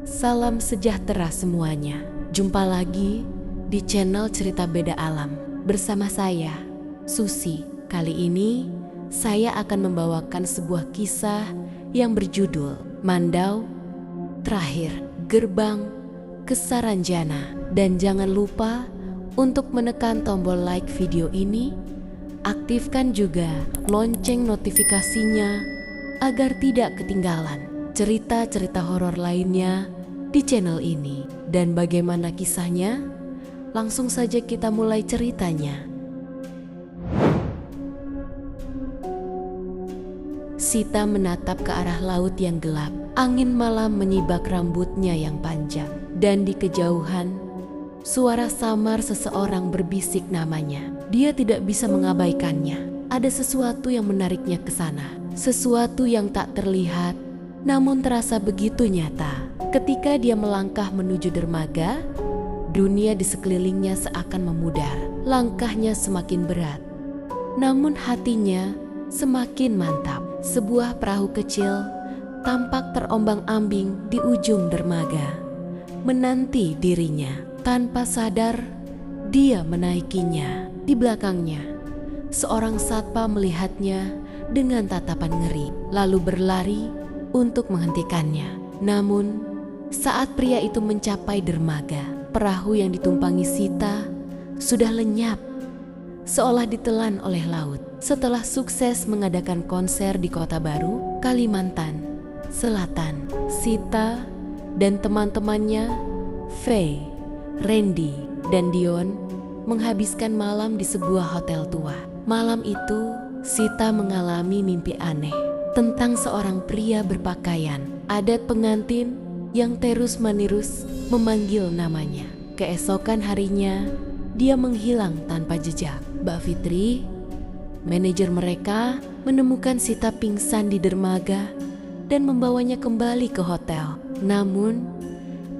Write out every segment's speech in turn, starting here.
Salam sejahtera semuanya. Jumpa lagi di channel Cerita Beda Alam bersama saya, Susi. Kali ini saya akan membawakan sebuah kisah yang berjudul Mandau Terakhir, Gerbang ke Saranjana. Dan jangan lupa untuk menekan tombol like video ini, aktifkan juga lonceng notifikasinya agar tidak ketinggalan cerita-cerita horor lainnya di channel ini. Dan bagaimana kisahnya? Langsung saja kita mulai ceritanya. Sita menatap ke arah laut yang gelap. Angin malam menyibak rambutnya yang panjang. Dan di kejauhan, suara samar seseorang berbisik namanya. Dia tidak bisa mengabaikannya. Ada sesuatu yang menariknya ke sana. Sesuatu yang tak terlihat, namun terasa begitu nyata. Ketika dia melangkah menuju dermaga, dunia di sekelilingnya seakan memudar. Langkahnya semakin berat, namun hatinya semakin mantap. Sebuah perahu kecil tampak terombang-ambing di ujung dermaga, menanti dirinya. Tanpa sadar, dia menaikinya. Di belakangnya, seorang satpam melihatnya dengan tatapan ngeri, lalu berlari untuk menghentikannya. Namun, saat pria itu mencapai dermaga, perahu yang ditumpangi Sita sudah lenyap, seolah ditelan oleh laut. Setelah sukses mengadakan konser di Kota Baru, Kalimantan Selatan, Sita dan teman-temannya, Faye, Randy, dan Dion menghabiskan malam di sebuah hotel tua. Malam itu, Sita mengalami mimpi aneh tentang seorang pria berpakaian adat pengantin yang terus-menerus memanggil namanya. Keesokan harinya, dia menghilang tanpa jejak. Mbak Fitri, manajer mereka, menemukan Sita pingsan di dermaga dan membawanya kembali ke hotel. Namun,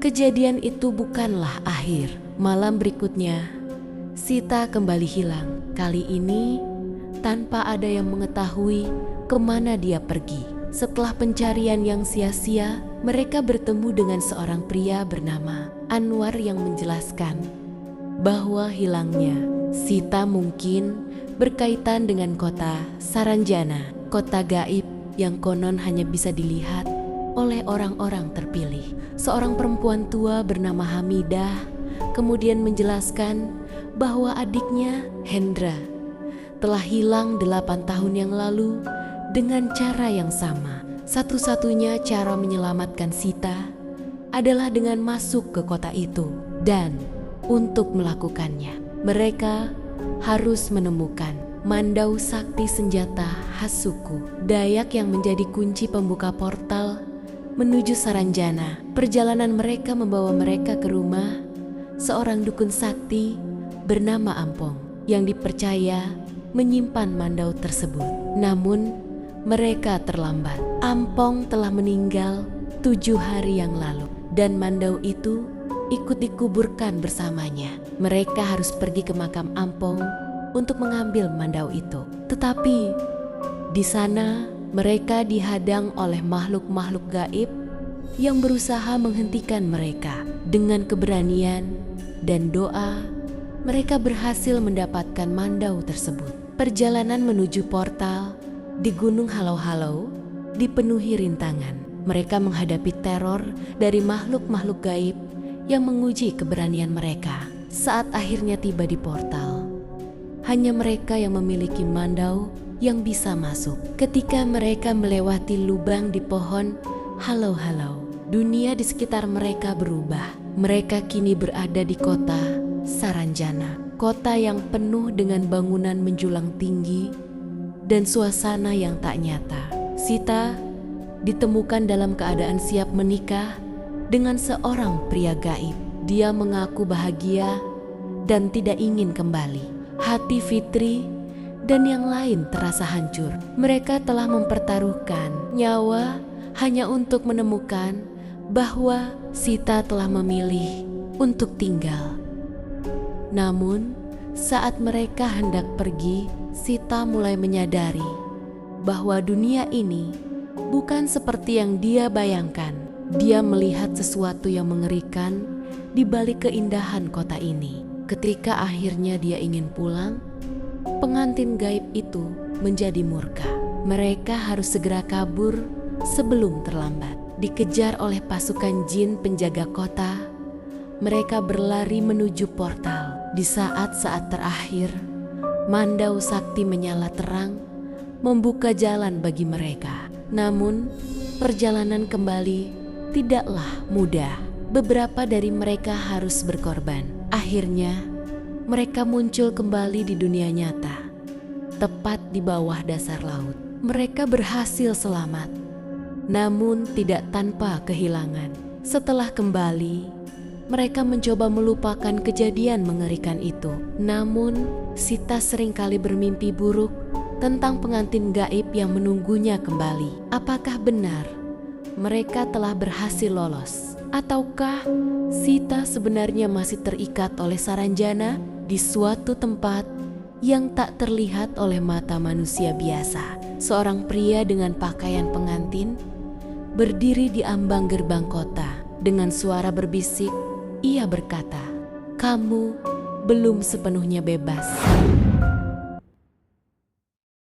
kejadian itu bukanlah akhir. Malam berikutnya, Sita kembali hilang. Kali ini, tanpa ada yang mengetahui kemana dia pergi. Setelah pencarian yang sia-sia, mereka bertemu dengan seorang pria bernama Anwar yang menjelaskan bahwa hilangnya Sita mungkin berkaitan dengan kota Saranjana, kota gaib yang konon hanya bisa dilihat oleh orang-orang terpilih. Seorang perempuan tua bernama Hamidah kemudian menjelaskan bahwa adiknya Hendra telah hilang 8 tahun yang lalu dengan cara yang sama. Satu-satunya cara menyelamatkan Sita adalah dengan masuk ke kota itu. Dan untuk melakukannya, mereka harus menemukan Mandau Sakti senjata khas suku Dayak yang menjadi kunci pembuka portal menuju Saranjana. Perjalanan mereka membawa mereka ke rumah seorang dukun sakti bernama Ampong yang dipercaya menyimpan Mandau tersebut. Namun mereka terlambat. Ampong telah meninggal 7 hari yang lalu dan Mandau itu ikut dikuburkan bersamanya. Mereka harus pergi ke makam Ampong untuk mengambil Mandau itu. Tetapi di sana mereka dihadang oleh makhluk-makhluk gaib yang berusaha menghentikan mereka. Dengan keberanian dan doa, mereka berhasil mendapatkan Mandau tersebut. Perjalanan menuju portal di Gunung Halau-Halau dipenuhi rintangan. Mereka menghadapi teror dari makhluk-makhluk gaib yang menguji keberanian mereka. Saat akhirnya tiba di portal, hanya mereka yang memiliki Mandau yang bisa masuk. Ketika mereka melewati lubang di pohon Halau-Halau, dunia di sekitar mereka berubah. Mereka kini berada di kota Saranjana, kota yang penuh dengan bangunan menjulang tinggi dan suasana yang tak nyata. Sita ditemukan dalam keadaan siap menikah dengan seorang pria gaib. Dia mengaku bahagia dan tidak ingin kembali. Hati Fitri dan yang lain terasa hancur. Mereka telah mempertaruhkan nyawa hanya untuk menemukan bahwa Sita telah memilih untuk tinggal. Namun, saat mereka hendak pergi, Sita mulai menyadari bahwa dunia ini bukan seperti yang dia bayangkan. Dia melihat sesuatu yang mengerikan di balik keindahan kota ini. Ketika akhirnya dia ingin pulang, pengantin gaib itu menjadi murka. Mereka harus segera kabur sebelum terlambat. Dikejar oleh pasukan jin penjaga kota, mereka berlari menuju portal. Di saat-saat terakhir, Mandau Sakti menyala terang, membuka jalan bagi mereka. Namun, perjalanan kembali tidaklah mudah. Beberapa dari mereka harus berkorban. Akhirnya, mereka muncul kembali di dunia nyata, tepat di bawah dasar laut. Mereka berhasil selamat, namun tidak tanpa kehilangan. Setelah kembali, mereka mencoba melupakan kejadian mengerikan itu. Namun, Sita seringkali bermimpi buruk tentang pengantin gaib yang menunggunya kembali. Apakah benar mereka telah berhasil lolos? Ataukah Sita sebenarnya masih terikat oleh Saranjana di suatu tempat yang tak terlihat oleh mata manusia biasa? Seorang pria dengan pakaian pengantin berdiri di ambang gerbang kota. Dengan suara berbisik, ia berkata, "Kamu belum sepenuhnya bebas."